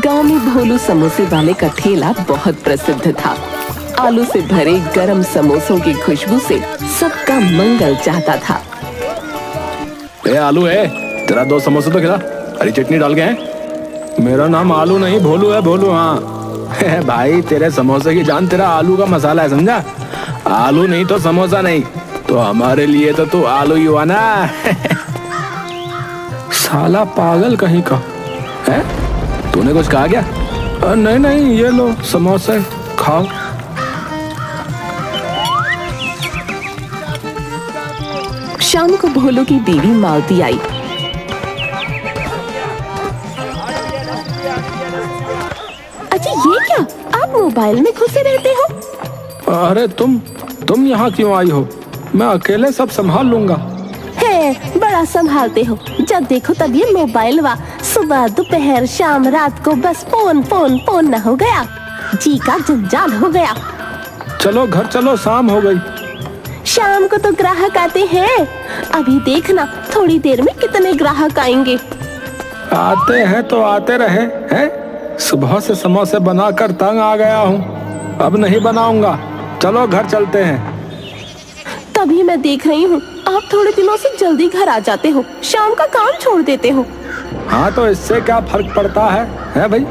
गांव में भोलू समोसे वाले का ठेला बहुत प्रसिद्ध था। आलू से भरे गरम समोसों की खुशबू से सबका मंगल चाहता था। ए आलू है, तेरा 2 समोसे तो खिला, हरी चटनी डाल के हैं। मेरा नाम आलू नहीं भोलू है, भोलू। हाँ भाई, तेरे समोसे की जान तेरा आलू का मसाला है, समझा? आलू नहीं तो समोसा नहीं, तो हमारे लिए तो तू आलू ही हुआ ना। साला पागल कहीं का है। तूने कुछ कहा क्या? नहीं नहीं, ये लो समोसे खाओ। शाम को भोलू की बीवी मालती आई। अच्छा, ये क्या? आप मोबाइल में घुसे रहते हो? अरे तुम यहाँ क्यों आई हो? मैं अकेले सब संभाल लूंगा। है, बड़ा संभालते हो। जब देखो तब ये मोबाइल वा, सुबह दोपहर शाम रात को बस फोन फोन फोन न हो गया, जी का जंजाल हो गया। चलो घर चलो, शाम हो गई। शाम को तो ग्राहक आते हैं, अभी देखना थोड़ी देर में कितने ग्राहक आएंगे। आते हैं तो आते रहे हैं। सुबह से समोसे बनाकर तंग आ गया हूँ, अब नहीं बनाऊंगा। चलो घर चलते हैं। तभी मैं देख रही हूँ आप थोड़े दिनों से जल्दी घर आ जाते हो, शाम का काम छोड़ देते हो। हाँ तो इससे क्या फर्क पड़ता है भाई?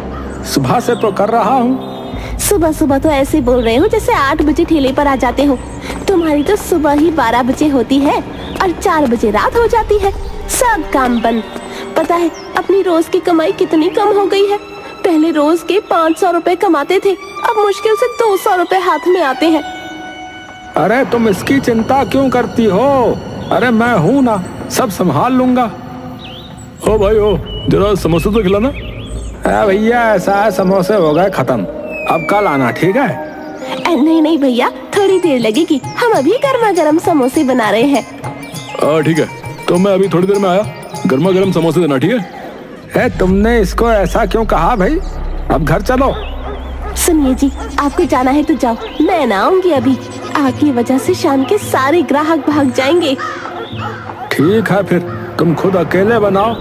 सुबह से तो कर रहा हूँ। सुबह सुबह तो ऐसे बोल रहे हो जैसे 8 बजे ठेले पर आ जाते हो। तुम्हारी तो सुबह ही 12 बजे होती है और 4 बजे रात हो जाती है। सब काम बंद। पता है अपनी रोज की कमाई कितनी कम हो गई है? पहले रोज के 500 रुपए कमाते थे, अब मुश्किल से 200 रुपए हाथ में आते हैं। अरे तुम इसकी चिंता क्यों करती हो? अरे मैं हूँ ना, सब संभाल लूंगा। ओ भाई ओ, जरा समोसे तो खिलाना। भैया ऐसा है, समोसे हो गए खत्म, अब कल आना, ठीक है? नहीं नहीं भैया, थोड़ी देर लगेगी, हम अभी गर्मा गर्म समोसे बना रहे हैं। ठीक है, तो मैं अभी थोड़ी देर में आया, गर्मा गर्म समोसे देना, ठीक है? तुमने इसको ऐसा क्यों कहा भाई? अब घर चलो। सुनिए जी, आपको जाना है तो जाओ, मैं ना आऊंगी अभी। आपकी वजह से शाम के सारे ग्राहक भाग जाएंगे। ठीक है, फिर तुम खुद अकेले बनाओ,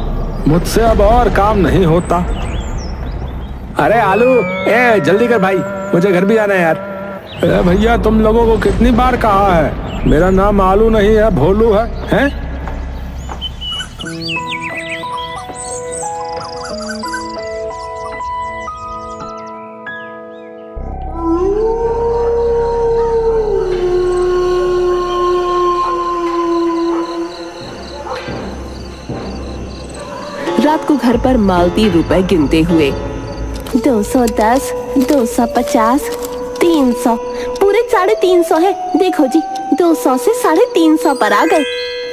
मुझसे अब और काम नहीं होता। अरे आलू, जल्दी कर भाई, मुझे घर भी जाना है यार। भैया तुम लोगों को कितनी बार कहा है, मेरा नाम आलू नहीं है, भोलू है? रात को घर पर मालती रुपए गिनते हुए 210, 250, 300, पूरे 350 है। देखो जी, 200 से 350 पर आ गए।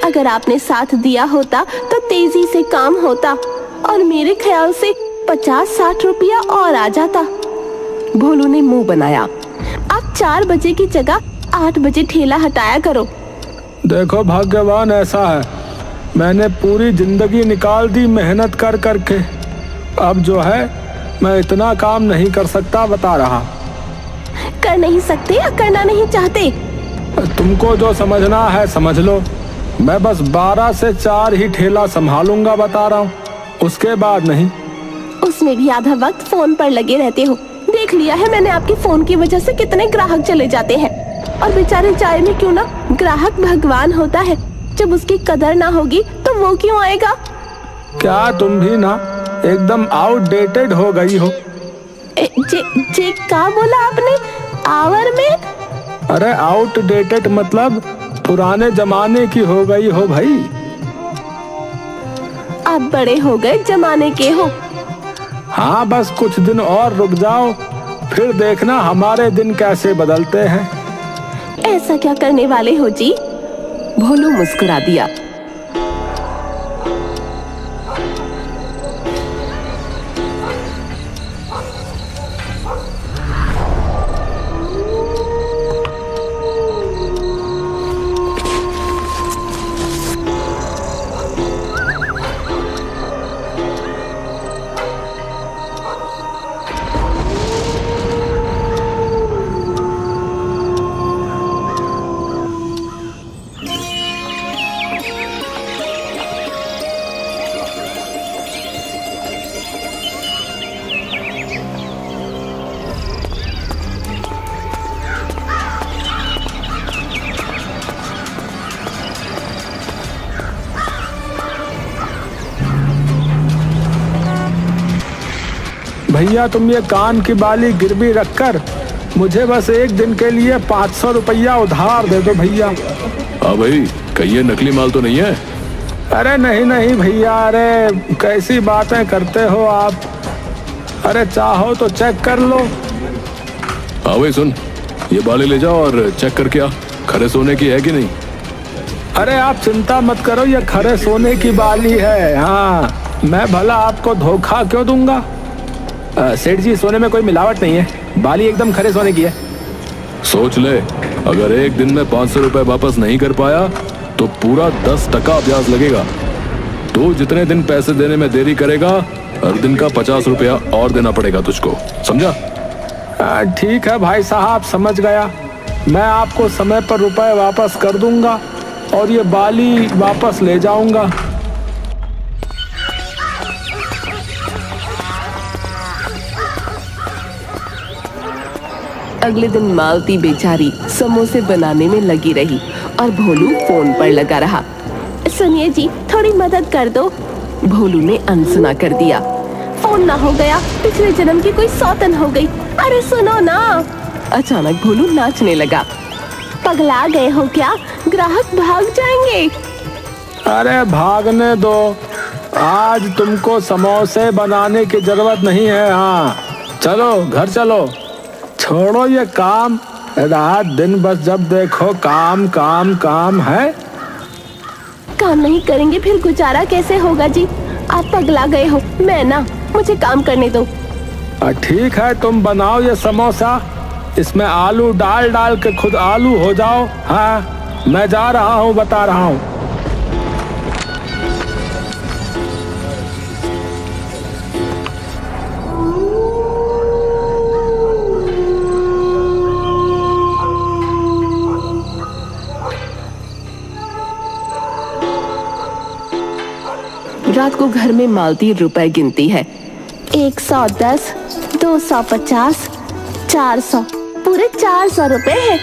अगर आपने साथ दिया होता तो तेजी से काम होता और मेरे ख्याल से 50-60 रुपया और आ जाता। भोलू ने मुंह बनाया। आप 4 बजे की जगह 8 बजे ठेला हटाया करो। देखो भाग्यवान ऐसा है, मैंने पूरी जिंदगी निकाल दी मेहनत कर करके, अब जो है मैं इतना काम नहीं कर सकता, बता रहा। कर नहीं सकते या करना नहीं चाहते? तुमको जो समझना है समझ लो, मैं बस 12 से 4 ही ठेला संभालूंगा, बता रहा हूँ, उसके बाद नहीं। उसमें भी आधा वक्त फोन पर लगे रहते हो। देख लिया है मैंने, आपके फोन की वजह से कितने ग्राहक चले जाते हैं। और बेचारे चाय में क्यों ना, ग्राहक भगवान होता है, जब उसकी कदर ना होगी तो वो क्यों आएगा? क्या तुम भी ना एकदम आउटडेटेड हो गई हो? जे क्या बोला आपने? आवर में? अरे आउटडेटेड मतलब पुराने जमाने की हो गई हो भाई। आप बड़े हो गए जमाने के हो। हाँ बस कुछ दिन और रुक जाओ, फिर देखना हमारे दिन कैसे बदलते हैं। ऐसा क्या करने वाले हो जी? भोलू मुस्कुरा दिया। भैया तुम ये कान की बाली गिरवी रखकर मुझे बस एक दिन के लिए 500 रुपया उधार दे दो भैया। हाँ भाई, कहीं ये नकली माल तो नहीं है? अरे नहीं नहीं भैया, अरे कैसी बातें करते हो आप। अरे चाहो तो चेक कर लो। हाँ भाई सुन, ये बाली ले जाओ और चेक करके आ, खरे सोने की है कि नहीं। अरे आप चिंता मत करो, ये खरे सोने की बाली है। हाँ, मैं भला आपको धोखा क्यों दूंगा। सेठ जी, सोने में कोई मिलावट नहीं है, बाली एकदम खरे सोने की है। सोच ले, अगर एक दिन में 500 रुपए वापस नहीं कर पाया तो पूरा 10% ब्याज लगेगा। तू जितने दिन पैसे देने में देरी करेगा, हर दिन का 50 रुपया और देना पड़ेगा तुझको, समझा? ठीक है भाई साहब, समझ गया। मैं आपको समय पर रुपए वापस कर दूंगा और ये बाली वापस ले जाऊंगा। अगले दिन मालती बेचारी समोसे बनाने में लगी रही और भोलू फोन पर लगा रहा। सुनिए जी, थोड़ी मदद कर दो। भोलू ने अनसुना कर दिया। फोन ना हो गया, पिछले जन्म की कोई सौतन हो गई। अरे सुनो ना। अचानक भोलू नाचने लगा। पगला गए हो क्या? ग्राहक भाग जाएंगे। अरे भागने दो, आज तुमको समोसे बनाने की जरूरत नहीं है। हाँ चलो घर चलो, छोड़ो ये काम। रात दिन बस जब देखो काम काम काम है। काम नहीं करेंगे फिर गुजारा कैसे होगा जी? आप पगला गए हो, मैं ना, मुझे काम करने दो। ठीक है, तुम बनाओ ये समोसा, इसमें आलू डाल डाल के खुद आलू हो जाओ। हाँ मैं जा रहा हूँ, बता रहा हूँ। रात को घर में मालती रुपए गिनती है। 110, 250, 400, पूरे 400 रुपए है।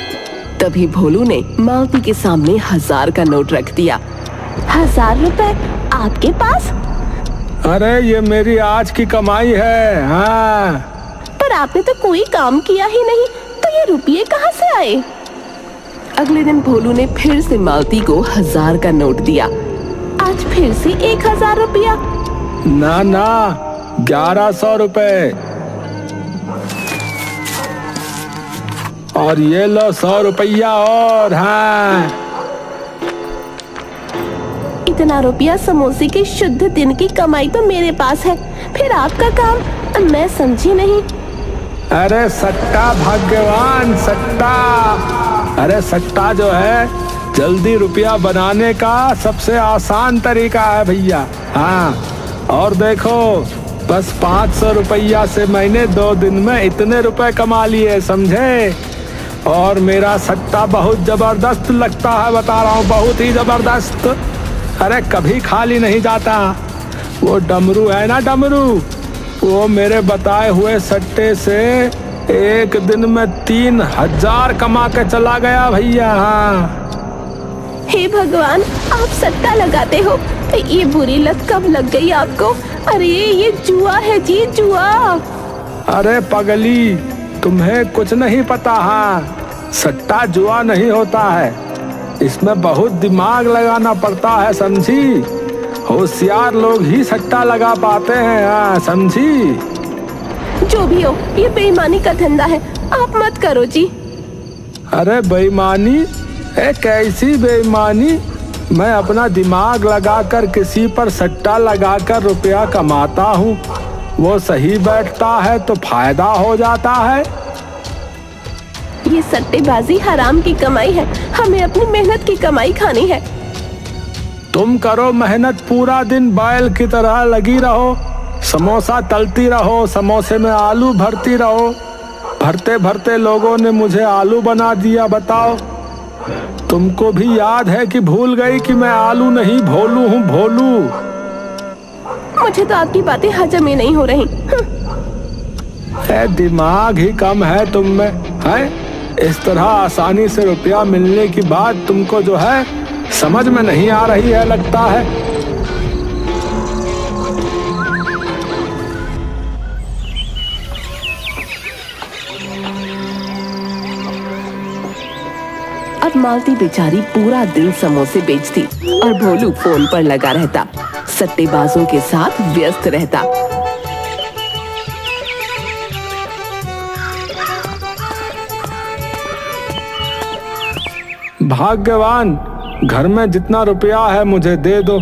तभी भोलू ने मालती के सामने 1000 का नोट रख दिया। 1000 रुपए आपके पास? अरे ये मेरी आज की कमाई है। हाँ, पर आपने तो कोई काम किया ही नहीं, तो ये रुपये कहाँ से आए? अगले दिन भोलू ने फिर से मालती को 1000 का नोट दिया। आज फिर से 1000 रुपया। ना ना, 1100 रुपए। और ये लो 100 रुपया और। हाँ, इतना रुपया समोसे के शुद्ध दिन की कमाई तो मेरे पास है, फिर आपका काम मैं समझी नहीं। अरे सट्टा भाग्यवान, सट्टा। अरे सट्टा जो है जल्दी रुपया बनाने का सबसे आसान तरीका है भैया। हाँ, और देखो बस 500 रुपया से मैंने 2 दिन में इतने रुपए कमा लिए, समझे? और मेरा सट्टा बहुत जबरदस्त लगता है, बता रहा हूँ, बहुत ही जबरदस्त। अरे कभी खाली नहीं जाता। वो डमरू है ना, डमरू, वो मेरे बताए हुए सट्टे से एक दिन में 3000 कमा के चला गया भैया। हाँ, हे भगवान, आप सट्टा लगाते हो? ये बुरी लत कब लग गई आपको? अरे ये जुआ है जी, जुआ। अरे पगली, तुम्हें कुछ नहीं पता। हाँ, सट्टा जुआ नहीं होता है, इसमें बहुत दिमाग लगाना पड़ता है, समझी? होशियार लोग ही सट्टा लगा पाते हैं। हाँ समझी? जो भी हो, ये बेईमानी का धंधा है, आप मत करो जी। अरे बेईमानी? कैसी बेईमानी? मैं अपना दिमाग लगाकर किसी पर सट्टा लगाकर रुपया कमाता हूँ, वो सही बैठता है तो फायदा हो जाता है। ये सट्टेबाजी हराम की कमाई है, हमें अपनी मेहनत की कमाई खानी है। तुम करो मेहनत, पूरा दिन बैल की तरह लगी रहो, समोसा तलती रहो, समोसे में आलू भरती रहो। भरते भरते लोगों ने मुझे आलू बना दिया। बताओ, तुमको भी याद है कि भूल गई कि मैं आलू नहीं भोलू हूँ, भोलू। मुझे तो आपकी बातें हजम ही नहीं हो रही। दिमाग ही कम है तुम में, है? इस तरह आसानी से रुपया मिलने की बात तुमको जो है समझ में नहीं आ रही है, लगता है। अब मालती बेचारी पूरा दिन समोसे बेचती और भोलू फोन पर लगा रहता, सट्टेबाजों के साथ व्यस्त रहता। भाग्यवान, घर में जितना रुपया है मुझे दे दो।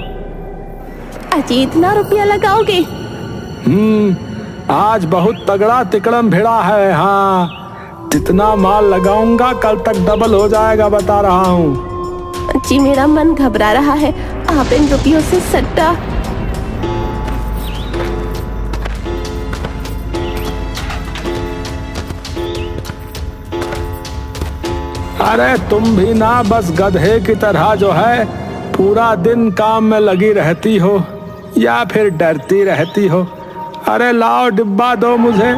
अजी इतना रुपया लगाओगे? आज बहुत तगड़ा तिकड़म भिड़ा है। हाँ, जितना माल लगाऊंगा कल तक डबल हो जाएगा, बता रहा हूँ। जी मेरा मन घबरा रहा है, आप इन रुपयों से सट्टा। अरे तुम भी ना बस गधे की तरह जो है पूरा दिन काम में लगी रहती हो या फिर डरती रहती हो। अरे लाओ डिब्बा दो मुझे।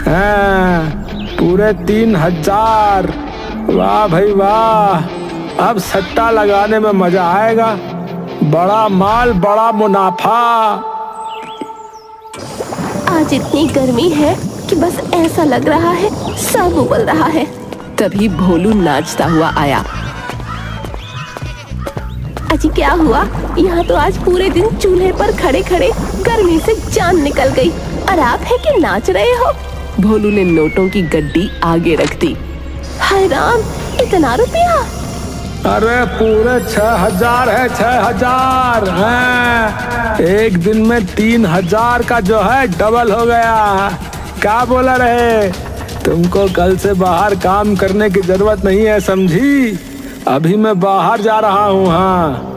हाँ, पूरे 3000। वाह भाई वाह, अब सट्टा लगाने में मजा आएगा। बड़ा माल बड़ा मुनाफा। आज इतनी गर्मी है कि बस ऐसा लग रहा है सब उबल रहा है। तभी भोलू नाचता हुआ आया। अजी क्या हुआ? यहाँ तो आज पूरे दिन चूल्हे पर खड़े खड़े गर्मी से जान निकल गई और आप है कि नाच रहे हो? भोलू ने नोटों की गड्डी आगे रख दी। हाय राम, इतना रुपया? अरे पूरे 6000 है, 6000 है। एक दिन में 3000 का जो है डबल हो गया। क्या बोला रहे? तुमको कल से बाहर काम करने की जरूरत नहीं है, समझी? अभी मैं बाहर जा रहा हूँ। हाँ,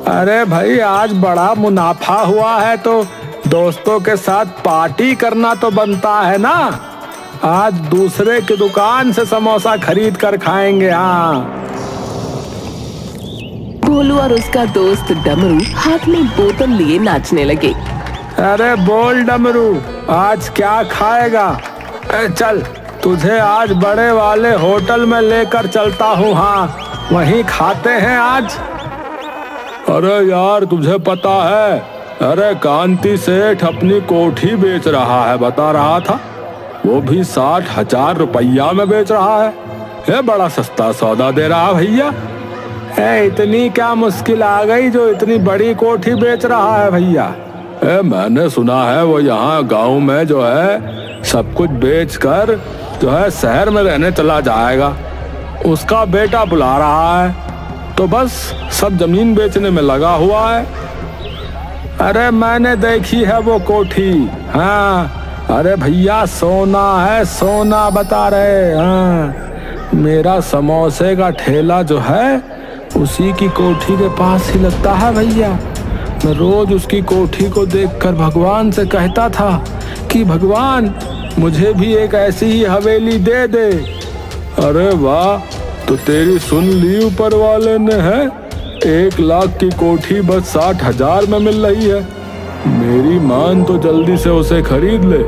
अरे भाई आज बड़ा मुनाफा हुआ है तो दोस्तों के साथ पार्टी करना तो बनता है ना। आज दूसरे की दुकान से समोसा खरीद कर खाएंगे। हाँ, भोलू और उसका दोस्त डमरू हाथ में बोतल लिए नाचने लगे। अरे बोल डमरू, आज क्या खाएगा? चल तुझे आज बड़े वाले होटल में लेकर चलता हूँ। हाँ, वहीं खाते हैं आज। अरे यार तुझे पता है, अरे कांति सेठ अपनी कोठी बेच रहा है, बता रहा था। वो भी 60,000 रुपया में बेच रहा है। ये बड़ा सस्ता सौदा दे रहा भैया। इतनी क्या मुश्किल आ गई जो इतनी बड़ी कोठी बेच रहा है भैया? मैंने सुना है वो यहाँ गांव में जो है सब कुछ बेचकर जो है शहर में रहने चला जाएगा। उसका बेटा बुला रहा है तो बस सब जमीन बेचने में लगा हुआ है। अरे मैंने देखी है वो कोठी। हाँ, अरे भैया सोना है, सोना बता रहे। हाँ, मेरा समोसे का ठेला जो है उसी की कोठी के पास ही लगता है भैया। मैं रोज उसकी कोठी को देखकर भगवान से कहता था कि भगवान मुझे भी एक ऐसी ही हवेली दे दे। अरे वाह, तो तेरी सुन ली ऊपर वाले ने है। 1 लाख की कोठी बस 60,000 में मिल रही है। मेरी मान तो जल्दी से उसे खरीद ले,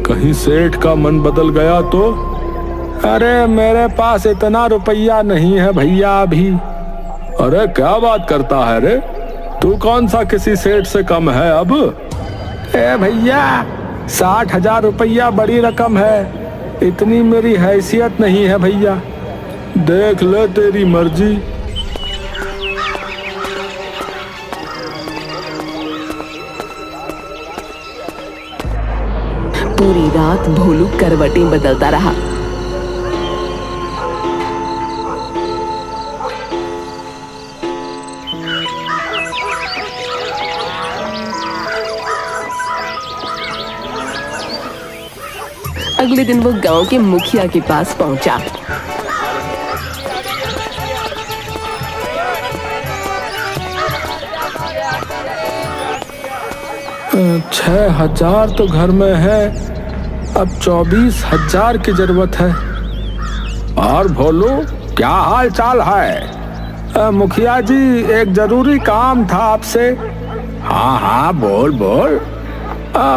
कहीं सेठ का मन बदल गया तो। अरे मेरे पास इतना रुपया नहीं है भैया अभी। अरे क्या बात करता है रे, तू कौन सा किसी सेठ से कम है अब? भैया 60,000 रुपया बड़ी रकम है, इतनी मेरी हैसियत नहीं है भैया। देख ले तेरी मर्जी। पूरी रात भोलू करवटें बदलता रहा। अगले दिन वो गांव के मुखिया के पास पहुंचा। 6,000 तो घर में है, अब 24,000 की जरूरत है। और भोलू क्या हाल चाल है? मुखिया जी एक जरूरी काम था आपसे। हाँ हाँ बोल बोल।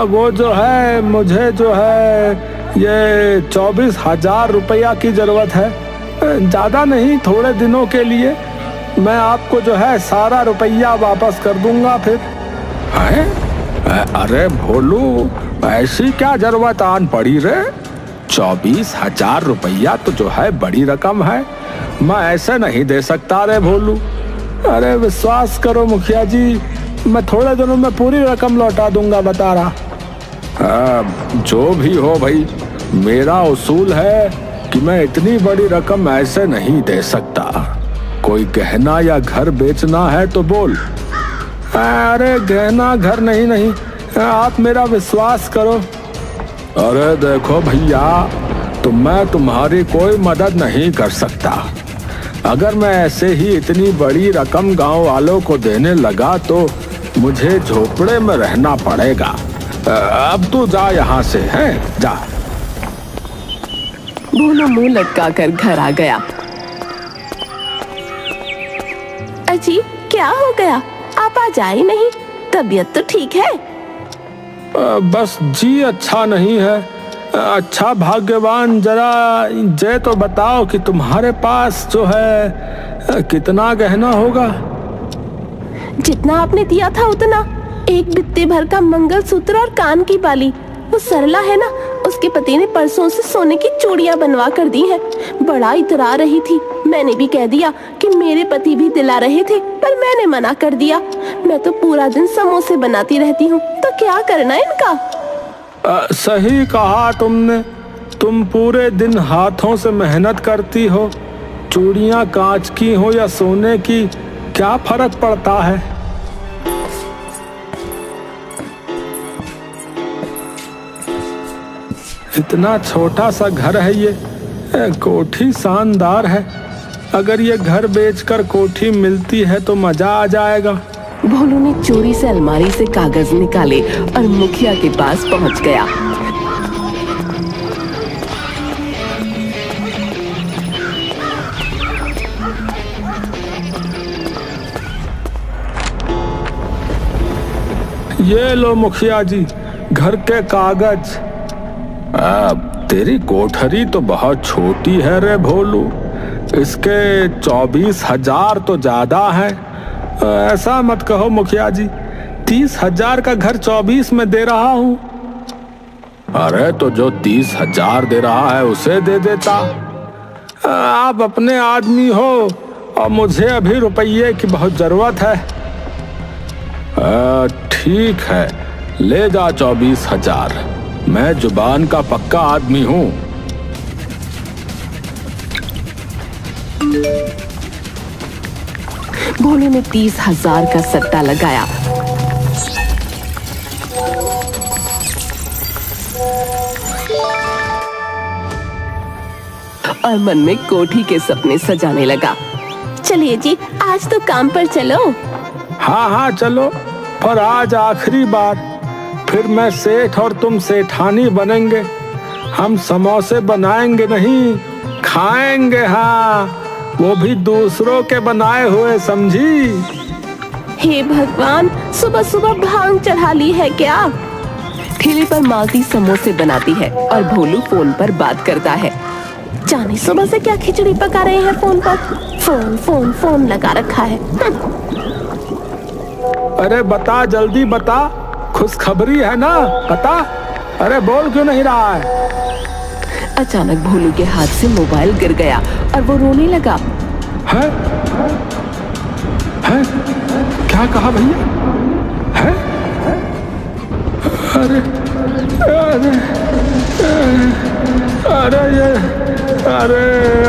वो जो है मुझे जो है ये 24,000 रुपया की जरूरत है। ज़्यादा नहीं, थोड़े दिनों के लिए। मैं आपको जो है सारा रुपया वापस कर दूंगा फिर। है? अरे भोलू ऐसी क्या जरूरत आन पड़ी रे? 24,000 रुपया तो जो है बड़ी रकम है, मैं ऐसे नहीं दे सकता रे भोलू। अरे विश्वास करो मुखिया जी, मैं थोड़े दिनों में पूरी रकम लौटा दूंगा, बता रहा। जो भी हो भाई, मेरा उसूल है कि मैं इतनी बड़ी रकम ऐसे नहीं दे सकता। कोई गहना या घर बेचना है तो बोल। अरे गहना घर नहीं, आप मेरा विश्वास करो। अरे देखो भैया, तो मैं तुम्हारी कोई मदद नहीं कर सकता। अगर मैं ऐसे ही इतनी बड़ी रकम गांव वालों को देने लगा तो मुझे झोपड़े में रहना पड़ेगा। अब तू जा यहाँ से, हैं जा। भोलू मुंह लटकाकर घर आ गया। अजी क्या हो गया, आप आज आए नहीं? तबीयत तो ठीक है? बस जी अच्छा नहीं है। अच्छा भाग्यवान, जरा ये तो बताओ कि तुम्हारे पास जो है कितना गहना होगा? जितना आपने दिया था उतना। एक बित्ते भर का मंगलसूत्र और कान की बाली। वो सरला है ना, उसके पति ने परसों से सोने की चूड़ियां बनवा कर दी हैं। बड़ा इतरा रही थी। मैंने भी कह दिया कि मेरे पति भी दिला रहे थे, पर मैंने मना कर दिया। मैं तो पूरा दिन समोसे बनाती रहती हूँ, तो क्या करना है इनका? सही कहा तुमने। तुम पूरे दिन हाथों से मेहनत करती हो। चूड़ियां कांच की हो या सोने की, क्या फर्क पड़ता है? इतना छोटा सा घर है ये, कोठी शानदार है। अगर ये घर बेचकर कोठी मिलती है तो मजा आ जाएगा। भोलू ने चोरी से अलमारी से कागज निकाले और मुखिया के पास पहुंच गया। ये लो मुखिया जी, घर के कागज। तेरी कोठरी तो बहुत छोटी है रे भोलू। इसके 24,000 तो ज्यादा है। ऐसा मत कहो मुखिया जी, 30,000 का घर 24 में दे रहा हूँ। अरे तो जो 30,000 दे रहा है उसे दे देता। आप अपने आदमी हो और मुझे अभी रुपये की बहुत जरूरत है। ठीक है, ले जा 24,000। मैं जुबान का पक्का आदमी हूँ। भोलू ने 30,000 का सट्टा लगाया। और मन में कोठी के सपने सजाने लगा। चलिए जी, आज तो काम पर चलो। हाँ चलो, पर आज आखिरी बार। फिर मैं सेठ और तुम सेठानी बनेंगे। हम समोसे बनाएंगे नहीं, खाएंगे। हाँ, वो भी दूसरों के बनाए हुए, समझी? हे भगवान, सुबह सुबह भांग चढ़ा ली है क्या? ठेले पर मालती समोसे बनाती है और भोलू फोन पर बात करता है। जाने सुबह से क्या खिचड़ी पका रहे हैं फोन पर। फोन फोन फोन लगा रखा है। अरे बता, जल्दी बता, खुशखबरी है ना, बता। अरे बोल क्यों नहीं रहा है? अचानक भोलू के हाथ से मोबाइल गिर गया और वो रोने लगा। है? क्या कहा भैया? है?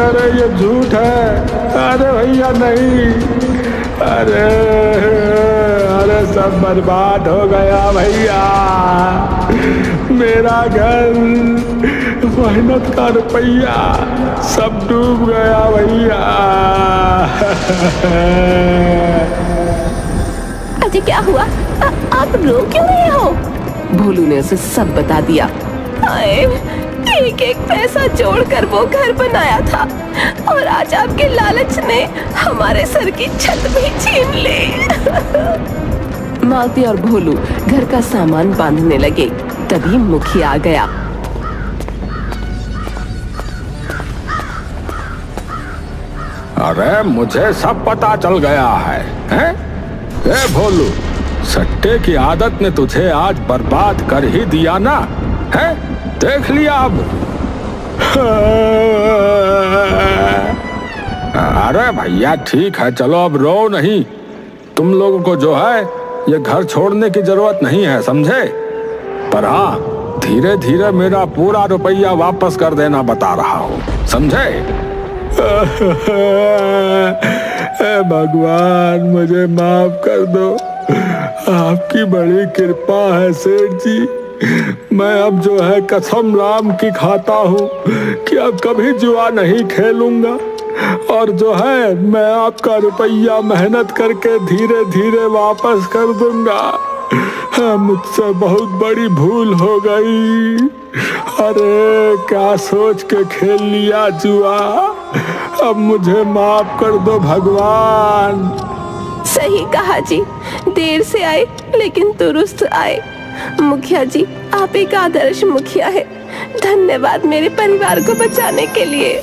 अरे ये झूठ है। अरे भैया नहीं। अरे सब बर्बाद हो गया भैया। मेरा घर, मेहनत का रुपया सब डूब गया भैया। अजी क्या हुआ? आप रो क्यों रहे हो? भोलू ने उसे सब बता दिया। एक एक पैसा जोड़कर वो घर बनाया था और आज आपके लालच ने हमारे सर की छत भी छीन ली। मालती और भोलू घर का सामान बांधने लगे। तभी मुखिया आ गया। अरे मुझे सब पता चल गया है, हैं? ए भोलू, सट्टे की आदत ने तुझे आज बर्बाद कर ही दिया ना, है? देख लिया अब। अरे भैया ठीक है, चलो अब रो नहीं। तुम लोगों को जो है ये घर छोड़ने की जरूरत नहीं है, समझे? पर हाँ, धीरे धीरे मेरा पूरा रुपया वापस कर देना बता रहा हूँ, समझे? भगवान मुझे माफ कर दो, आपकी बड़ी कृपा है सेठ जी। मैं अब जो है कसम राम की खाता हूँ कि अब कभी जुआ नहीं खेलूंगा, और जो है मैं आपका रुपया मेहनत करके धीरे धीरे वापस कर दूंगा। मुझसे बहुत बड़ी भूल हो गई। अरे क्या सोच के खेल लिया जुआ, अब मुझे माफ कर दो भगवान। सही कहा जी, देर से आए लेकिन दुरुस्त आए। मुखिया जी, आप एक आदर्श मुखिया है। धन्यवाद मेरे परिवार को बचाने के लिए।